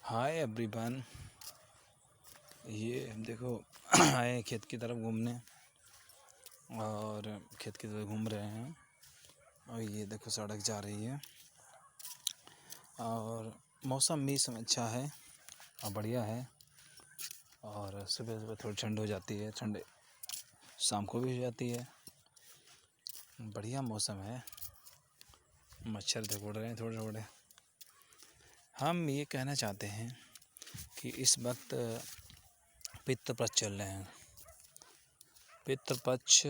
Hi everyone. ये देखो आए खेत की तरफ घूमने और खेत की तरफ घूम रहे हैं। और ये देखो सड़क जा रही है और मौसम भी समय अच्छा है और बढ़िया है। और सुबह सुबह थोड़ी ठंड हो जाती है, ठंड शाम को भी हो जाती है। बढ़िया मौसम है। मच्छर देखो उड़ रहे हैं थोड़े थोड़े। हम ये कहना चाहते हैं कि इस वक्त पितृपक्ष चल रहे हैं। पितृपक्ष,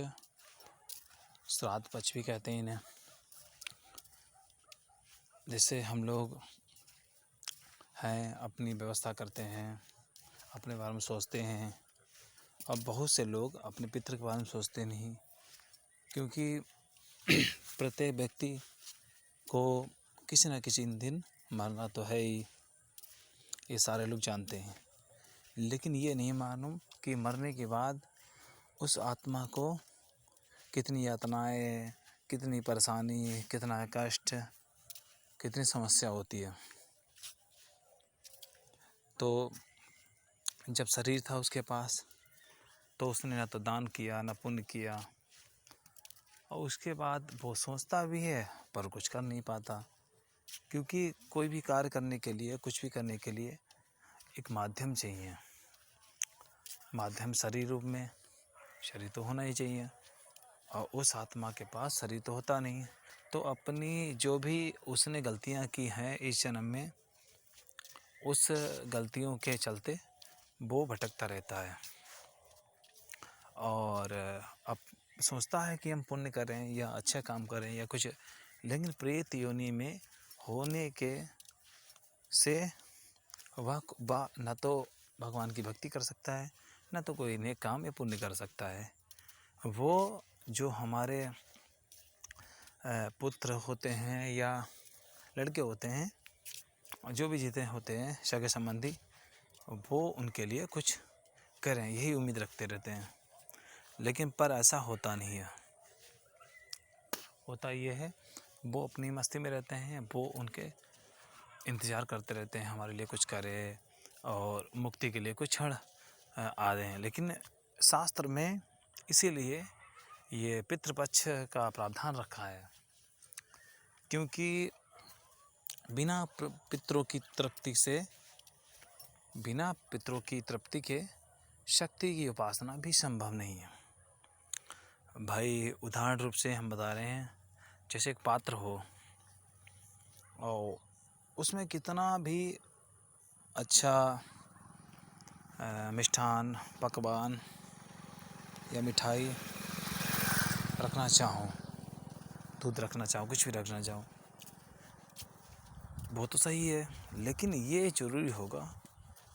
श्राद्ध पक्ष भी कहते हैं इन्हें। जैसे हम लोग हैं, अपनी व्यवस्था करते हैं, अपने बारे में सोचते हैं। और बहुत से लोग अपने पितृ के बारे में सोचते नहीं, क्योंकि प्रत्येक व्यक्ति को किसी न किसी दिन मरना तो है ही, ये सारे लोग जानते हैं। लेकिन ये नहीं मालूम कि मरने के बाद उस आत्मा को कितनी यातनाएं, कितनी परेशानी, कितना कष्ट, कितनी समस्या होती है। तो जब शरीर था उसके पास तो उसने न तो दान किया न पुण्य किया, और उसके बाद वो सोचता भी है पर कुछ कर नहीं पाता, क्योंकि कोई भी कार्य करने के लिए, कुछ भी करने के लिए एक माध्यम चाहिए। माध्यम शरीर रूप में, शरीर तो होना ही चाहिए, और उस आत्मा के पास शरीर तो होता नहीं। तो अपनी जो भी उसने गलतियां की हैं इस जन्म में, उस गलतियों के चलते वो भटकता रहता है और अब सोचता है कि हम पुण्य करें या अच्छा काम करें या कुछ। लेकिन प्रेत योनि में होने के से वह न तो भगवान की भक्ति कर सकता है, न तो कोई नेक काम या पुण्य कर सकता है। वो जो हमारे पुत्र होते हैं या लड़के होते हैं, जो भी जीते होते हैं सगे संबंधी, वो उनके लिए कुछ करें यही उम्मीद रखते रहते हैं। लेकिन पर ऐसा होता नहीं है। होता ये है, वो अपनी मस्ती में रहते हैं, वो उनके इंतज़ार करते रहते हैं हमारे लिए कुछ करे और मुक्ति के लिए कुछ क्षण आ रहे हैं। लेकिन शास्त्र में इसीलिए ये पितृपक्ष का प्रावधान रखा है, क्योंकि बिना पितरों की तृप्ति से, बिना पितरों की तृप्ति के शक्ति की उपासना भी संभव नहीं है। भाई उदाहरण रूप से हम बता रहे हैं, जैसे एक पात्र हो और उसमें कितना भी अच्छा मिष्ठान, पकवान या मिठाई रखना चाहो, दूध रखना चाहो, कुछ भी रखना चाहो, वो तो सही है। लेकिन ये ज़रूरी होगा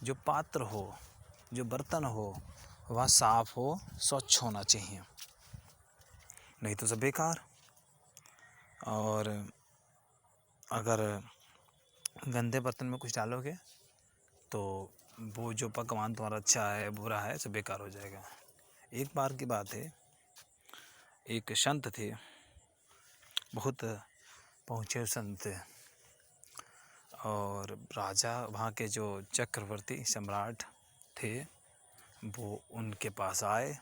जो पात्र हो, जो बर्तन हो, वह साफ हो, स्वच्छ होना चाहिए, नहीं तो सब बेकार। और अगर गंदे बर्तन में कुछ डालोगे तो वो जो पकवान तुम्हारा अच्छा है बुरा है सब बेकार हो जाएगा। एक बार की बात है, एक संत थे, बहुत पहुँचे संत थे, और राजा वहाँ के जो चक्रवर्ती सम्राट थे वो उनके पास आए,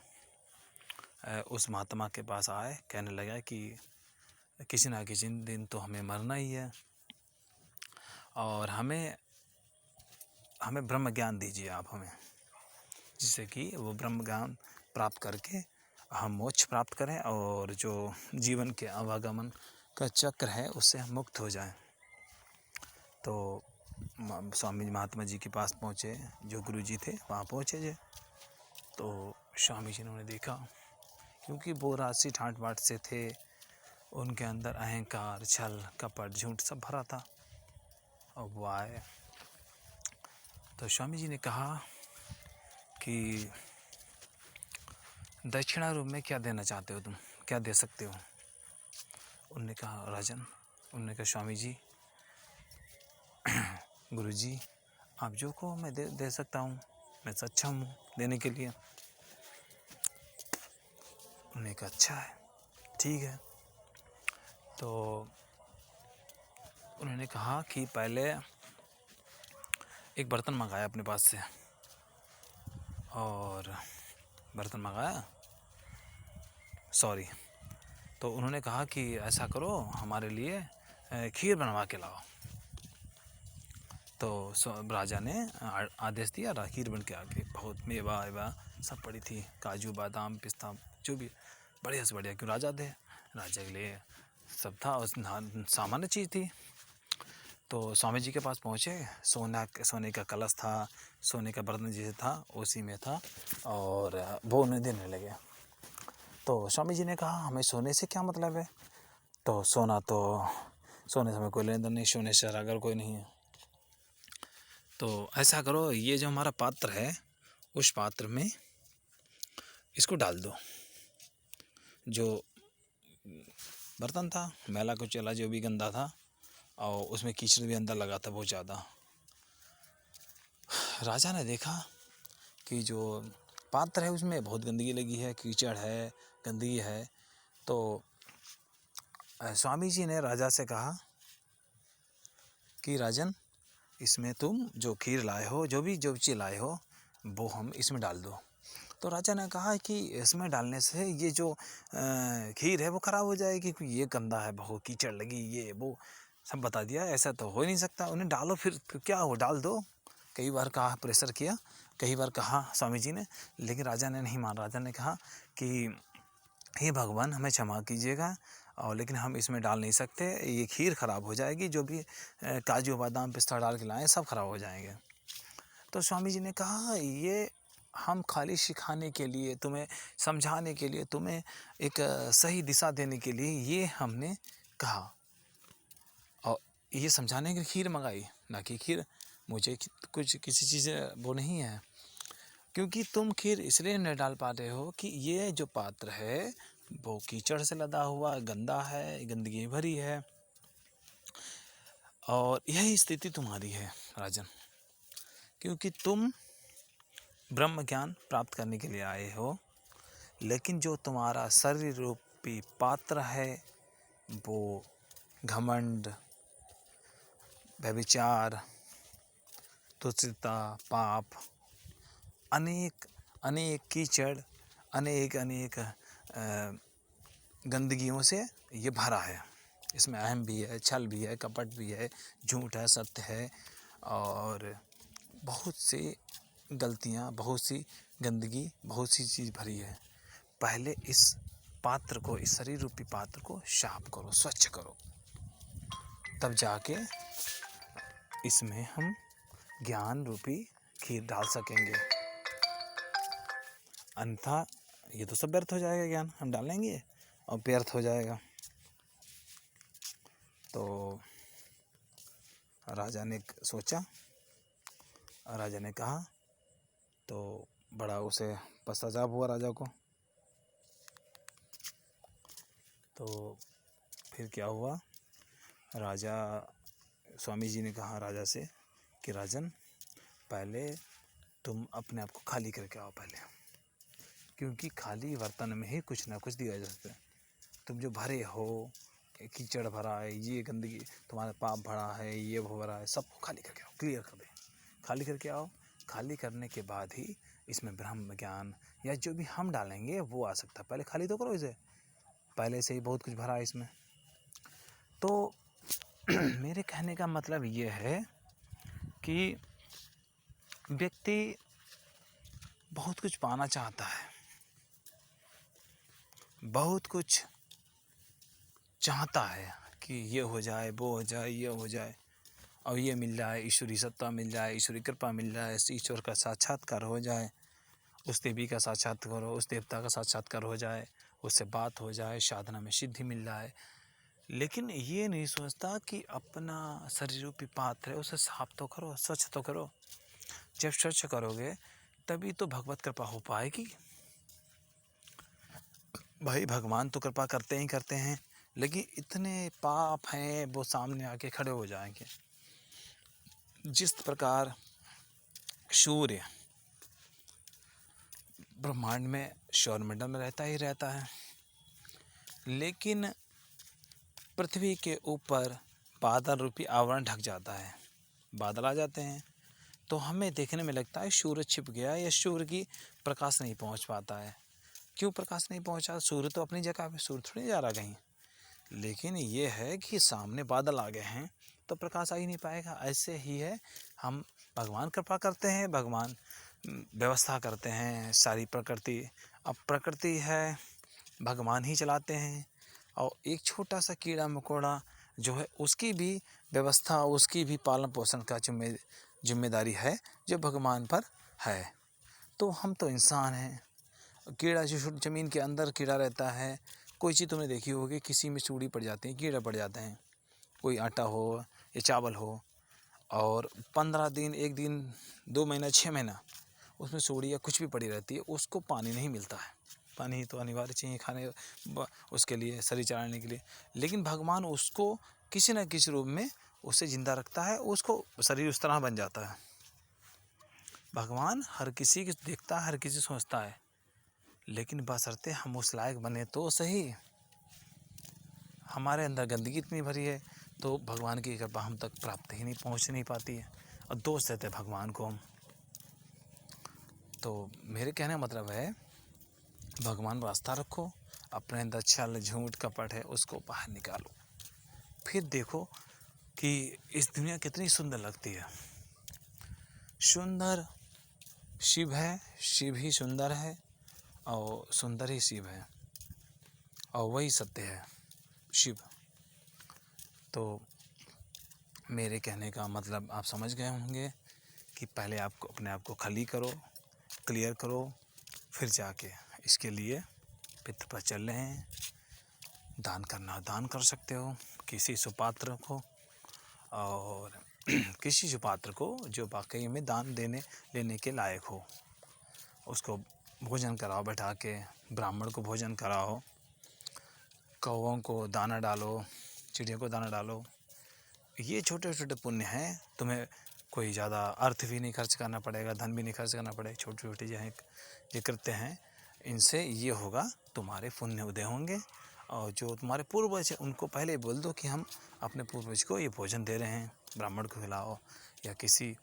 उस महात्मा के पास आए, कहने लगा कि किसी ना किसी दिन तो हमें मरना ही है और हमें ब्रह्म ज्ञान दीजिए आप हमें, जिससे कि वो ब्रह्म ज्ञान प्राप्त करके हम मोक्ष प्राप्त करें और जो जीवन के आवागमन का चक्र है उससे हम मुक्त हो जाएं। तो स्वामी महात्मा जी के पास पहुँचे, जो गुरु जी थे वहाँ पहुँचे जे। तो स्वामी जी ने देखा, क्योंकि वो राशि ठाट बाट से थे, उनके अंदर अहंकार, छल, कपट, झूठ सब भरा था। और वो आए तो स्वामी जी ने कहा कि दक्षिणा रूप में क्या देना चाहते हो तुम, क्या दे सकते हो? उन्होंने कहा राजन, उन्होंने कहा स्वामी जी, गुरु जी आप जो कहो मैं दे सकता हूँ, मैं सक्षम हूँ देने के लिए। उन्होंने कहा अच्छा है, ठीक है। तो उन्होंने कहा कि पहले एक बर्तन मंगाया अपने पास से, और बर्तन मंगाया, सॉरी, तो उन्होंने कहा कि ऐसा करो हमारे लिए खीर बनवा के लाओ। तो राजा ने आदेश दिया, खीर बन के आके, बहुत मेवा एवा सब पड़ी थी, काजू बादाम पिस्ता जो भी, बढ़िया से बढ़िया, क्यों राजा थे, राजा के लिए सब था, उस सामान्य चीज़ थी। तो स्वामी जी के पास पहुँचे, सोने का कलश था, सोने का बर्तन जैसे था उसी में था, और वो उन्हें देने लगे। तो स्वामी जी ने कहा हमें सोने से क्या मतलब है, तो सोने से हमें कोई लेन देन नहीं, सोने से अगर कोई नहीं है। तो ऐसा करो, ये जो हमारा पात्र है उस पात्र में इसको डाल दो, जो बर्तन था मैला कुचैला जो भी गंदा था, और उसमें कीचड़ भी अंदर लगा था बहुत ज़्यादा। राजा ने देखा कि जो पात्र है उसमें बहुत गंदगी लगी है, कीचड़ है, गंदगी है। तो स्वामी जी ने राजा से कहा कि राजन, इसमें तुम जो खीर लाए हो, जो चीज़ लाए हो, वो हम इसमें डाल दो। तो राजा ने कहा कि इसमें डालने से ये जो खीर है वो ख़राब हो जाएगी, क्योंकि ये गंदा है, बहुत कीचड़ लगी, ये वो सब बता दिया। ऐसा तो हो ही नहीं सकता, उन्हें डालो, फिर क्या हो, डाल दो। कई बार कहा, प्रेशर किया, कई बार कहा स्वामी जी ने, लेकिन राजा ने नहीं माना। राजा ने कहा कि हे भगवान, हमें क्षमा कीजिएगा, और लेकिन हम इसमें डाल नहीं सकते, ये खीर ख़राब हो जाएगी, जो भी काजू बादाम पिस्ता डाल के लाएँ सब ख़राब हो जाएंगे। तो स्वामी जी ने कहा ये हम खाली सिखाने के लिए, तुम्हें समझाने के लिए, तुम्हें एक सही दिशा देने के लिए ये हमने कहा, और ये समझाने के लिए खीर मंगाई, ना कि खीर मुझे कुछ किसी चीज़ वो नहीं है। क्योंकि तुम खीर इसलिए नहीं डाल पा रहे हो कि ये जो पात्र है वो कीचड़ से लदा हुआ, गंदा है, गंदगी भरी है, और यही स्थिति तुम्हारी है राजन, क्योंकि तुम ब्रह्म ज्ञान प्राप्त करने के लिए आए हो, लेकिन जो तुम्हारा शरीर रूपी पात्र है वो घमंड, व्यभिचार, तुच्छता, पाप, अनेक अनेक कीचड़, अनेक गंदगियों से ये भरा है। इसमें अहम भी है, छल भी है, कपट भी है, झूठ है, सत्य है, और बहुत सी गलतियाँ, बहुत सी गंदगी, बहुत सी चीज़ भरी है। पहले इस पात्र को, इस शरीर रूपी पात्र को साफ करो, स्वच्छ करो, तब जाके इसमें हम ज्ञान रूपी खीर डाल सकेंगे। अन्यथा ये तो सब व्यर्थ हो जाएगा, ज्ञान हम डालेंगे और व्यर्थ हो जाएगा। तो राजा ने सोचा, राजा ने कहा, तो बड़ा उसे पश्चाताप हुआ राजा को। तो फिर क्या हुआ, राजा, स्वामी जी ने कहा राजा से कि राजन, पहले तुम अपने आप को खाली करके आओ पहले, क्योंकि खाली बर्तन में ही कुछ ना कुछ दिया जा सकता है। तुम जो भरे हो, कीचड़ भरा है, ये गंदगी, तुम्हारा पाप भरा है, ये भरा है, सबको खाली करके आओ, क्लियर कर दे, खाली करके आओ। खाली करने के बाद ही इसमें ब्रह्म ज्ञान या जो भी हम डालेंगे वो आ सकता है। पहले खाली तो करो इसे, पहले से ही बहुत कुछ भरा है इसमें। तो मेरे कहने का मतलब ये है कि व्यक्ति बहुत कुछ पाना चाहता है, बहुत कुछ चाहता है कि ये हो जाए, वो हो जाए, ये हो जाए, और ये मिल जाए, ईश्वरी सत्ता मिल जाए, ईश्वरी कृपा मिल जाए, ईश्वर का साक्षात्कार हो जाए, उस देवी का साक्षात्कार हो, उस देवता का साक्षात्कार हो जाए, उससे बात हो जाए, साधना में सिद्धि मिल जाए। लेकिन ये नहीं सोचता कि अपना शरीर रूपी पात्र है उसे साफ तो करो, स्वच्छ तो करो। जब स्वच्छ करोगे तभी तो भगवत कृपा हो पाएगी। भाई भगवान तो कृपा करते ही करते हैं, लेकिन इतने पाप हैं वो सामने आके खड़े हो जाएंगे। जिस प्रकार सूर्य ब्रह्मांड में सौरमंडल में रहता ही रहता है, लेकिन पृथ्वी के ऊपर बादल रूपी आवरण ढक जाता है, बादल आ जाते हैं, तो हमें देखने में लगता है सूरज छिप गया या सूर्य की प्रकाश नहीं पहुंच पाता है। क्यों प्रकाश नहीं पहुंचा? सूर्य तो अपनी जगह पे, सूर्य थोड़ी जा रहा कहीं। लेकिन ये है कि सामने बादल आ गए हैं तो प्रकाश आ ही नहीं पाएगा। ऐसे ही है, हम भगवान कृपा करते हैं, भगवान व्यवस्था करते हैं सारी प्रकृति। अब प्रकृति है, भगवान ही चलाते हैं। और एक छोटा सा कीड़ा मकोड़ा जो है उसकी भी व्यवस्था, उसकी भी पालन पोषण का जिम्मेदारी है जो भगवान पर है। तो हम तो इंसान हैं। कीड़ा जो ज़मीन के अंदर कीड़ा रहता है, कोई चीज़ तुमने देखी होगी, किसी में चूड़ी पड़ जाती है, कीड़ा पड़ जाते हैं, कोई आटा हो या चावल हो, और 15 दिन, 1 दिन, 2 महीना, 6 महीना उसमें सूड़ी या कुछ भी पड़ी रहती है, उसको पानी नहीं मिलता है। पानी तो अनिवार्य चाहिए खाने उसके लिए, शरीर चलाने के लिए। लेकिन भगवान उसको किसी न किसी रूप में उसे ज़िंदा रखता है, उसको शरीर उस तरह बन जाता है। भगवान हर किसी की देखता है, हर किसी सोचता है, लेकिन बशर्ते हम उस लायक बने तो सही। हमारे अंदर गंदगी इतनी भरी है तो भगवान की कृपा हम तक प्राप्त ही नहीं, पहुंच नहीं पाती है, और दोष देते हैं भगवान को हम। तो मेरे कहने का मतलब है, भगवान रास्ता रखो, अपने अंदर छल झूठ कपट है उसको बाहर निकालो, फिर देखो कि इस दुनिया कितनी सुंदर लगती है। सुंदर शिव है, शिव ही सुंदर है, और सुंदर ही शिव है, और वही सत्य है शिव। तो मेरे कहने का मतलब आप समझ गए होंगे कि पहले आपको अपने आप को खाली करो, क्लियर करो, फिर जाके इसके लिए पितृ पर चल रहे हैं। दान करना दान कर सकते हो किसी सुपात्र को, और किसी सुपात्र को जो वाकई में दान देने लेने के लायक हो, उसको भोजन कराओ, बैठा के ब्राह्मण को भोजन कराओ, कौवों को दाना डालो, चिड़ियों को दाना डालो। ये छोटे छोटे पुण्य हैं, तुम्हें कोई ज़्यादा अर्थ भी नहीं खर्च करना पड़ेगा, धन भी नहीं खर्च करना पड़ेगा। छोटी छोटी जो कृत्य हैं, इनसे ये होगा, तुम्हारे पुण्य उदय होंगे। और जो तुम्हारे पूर्वज हैं उनको पहले बोल दो कि हम अपने पूर्वज को ये भोजन दे रहे हैं, ब्राह्मण को खिलाओ, या किसी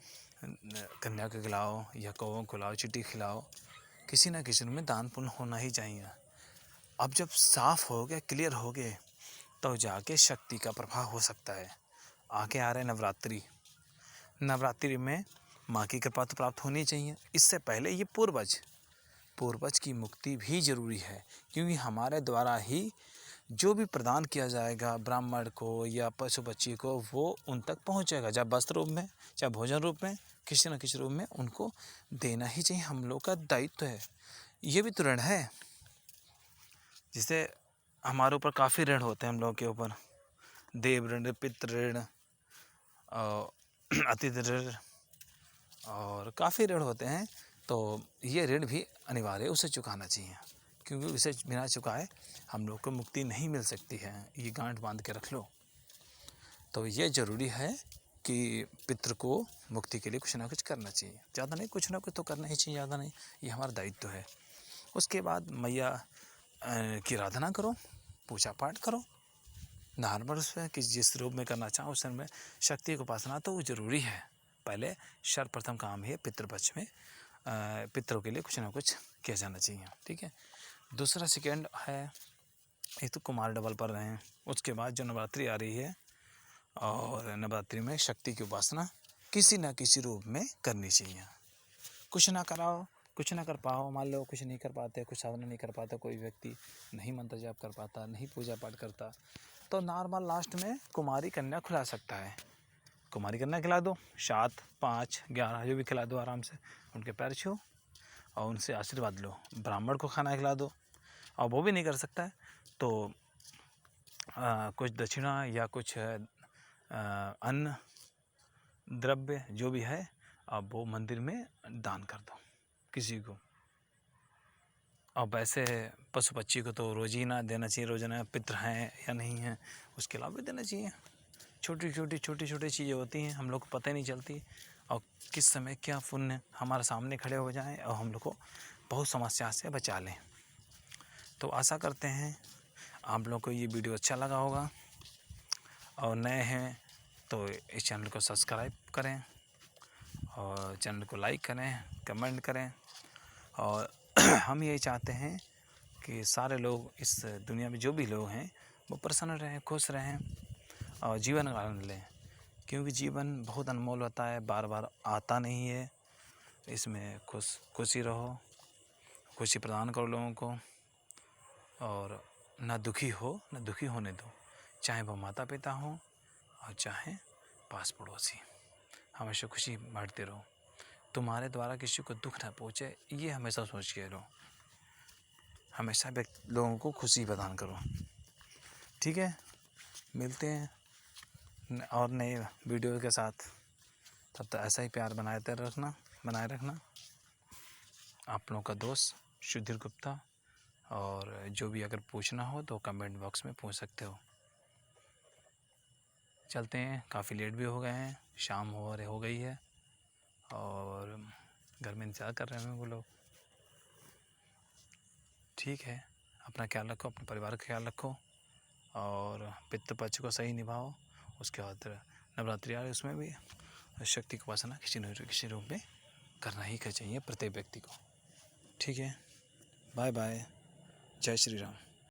कन्या को खिलाओ, या कौवों को खिलाओ, चींटी खिलाओ। किसी न किसी में दान पुण्य होना ही चाहिए। अब जब साफ हो गए, क्लियर हो गए, तो जाके शक्ति का प्रभाव हो सकता है। आगे आ रहे नवरात्रि, नवरात्रि में माँ की कृपा तो प्राप्त होनी चाहिए। इससे पहले ये पूर्वज की मुक्ति भी जरूरी है, क्योंकि हमारे द्वारा ही जो भी प्रदान किया जाएगा ब्राह्मण को या पशु पक्षी को, वो उन तक पहुँचेगा, चाहे वस्त्र रूप में, चाहे भोजन रूप में, किसी न किसी रूप में उनको देना ही चाहिए। हम लोग का दायित्व है। ये भी तो ऋण है, जिससे हमारे ऊपर काफ़ी ऋण होते हैं हम लोगों के ऊपर, देव ऋण, पितृ ऋण, अतिथि ऋण, और काफ़ी ऋण होते हैं। तो ये ऋण भी अनिवार्य है, उसे चुकाना चाहिए, क्योंकि उसे बिना चुकाए हम लोग को मुक्ति नहीं मिल सकती है। ये गांठ बांध के रख लो। तो ये ज़रूरी है कि पितृ को मुक्ति के लिए कुछ ना कुछ करना चाहिए, ज़्यादा नहीं, कुछ ना कुछ तो करना ही चाहिए, ज़्यादा नहीं, ये हमारा दायित्व है। उसके बाद मैया की आराधना करो, पूजा पाठ करो, नॉर्मल उसमें कि जिस रूप में करना चाहो उस में शक्ति की उपासना तो वो ज़रूरी है। पहले सर्वप्रथम काम है पितृपक्ष में पितरों के लिए कुछ ना कुछ किया जाना चाहिए, ठीक है। दूसरा सेकेंड है, एक तो कुमार डबल पर रहे हैं, उसके बाद जो नवरात्रि आ रही है, और नवरात्रि में शक्ति की उपासना किसी न किसी रूप में करनी चाहिए। कुछ ना कराओ, कुछ ना कर पाओ, मान लो कुछ नहीं कर पाते, कुछ साधना नहीं कर पाता, कोई व्यक्ति नहीं मंत्र जाप कर पाता, नहीं पूजा पाठ करता, तो नॉर्मल लास्ट में कुमारी कन्या खिला सकता है। कुमारी कन्या खिला दो, 7, 5, 11 जो भी खिला दो, आराम से उनके पैर छू और उनसे आशीर्वाद लो। ब्राह्मण को खाना खिला दो, और वो भी नहीं कर सकता है तो कुछ दक्षिणा या कुछ अन्न द्रव्य जो भी है, अब वो मंदिर में दान कर दो किसी को। अब वैसे पशु पक्षी को तो रोजीना देना चाहिए, रोजाना पितृ हैं या नहीं हैं उसके अलावा भी देना चाहिए। छोटी छोटी चीज़ें होती हैं, हम लोग को पता ही नहीं चलती, और किस समय क्या पुण्य हमारे सामने खड़े हो जाएं और हम लोग को बहुत समस्या से बचा लें। तो आशा करते हैं आप लोग को ये वीडियो अच्छा लगा होगा, और नए हैं तो इस चैनल को सब्सक्राइब करें और चैनल को लाइक करें, कमेंट करें। और हम यही चाहते हैं कि सारे लोग इस दुनिया में जो भी लोग हैं वो प्रसन्न रहें, खुश रहें और जीवन का आनंद लें, क्योंकि जीवन बहुत अनमोल होता है, बार बार आता नहीं है। इसमें खुशी रहो, खुशी प्रदान करो लोगों को, और ना दुखी हो ना दुखी होने दो, चाहे वो माता पिता हो और चाहे पास पड़ोसी। हमेशा खुशी बांटते रहो। तुम्हारे द्वारा किसी को दुख ना पहुँचे, ये हमेशा सोच के रहो। हमेशा लोगों को खुशी प्रदान करो। ठीक है, मिलते हैं और नए वीडियो के साथ। तब तक ऐसा ही प्यार बनाए रखना। आप लोगों का दोस्त सुधीर गुप्ता। और जो भी अगर पूछना हो तो कमेंट बॉक्स में पूछ सकते हो। चलते हैं, काफ़ी लेट भी हो गए हैं, शाम हो गई है और घर में इंतज़ार कर रहे हैं वो लोग। ठीक है, अपना ख्याल रखो, अपने परिवार का ख्याल रखो और पितृपक्ष को सही निभाओ। उसके बाद नवरात्रि आ रही, उसमें भी शक्ति की उपासना किसी न किसी रूप में करना ही चाहिए प्रत्येक व्यक्ति को। ठीक है, बाय बाय, जय श्री राम।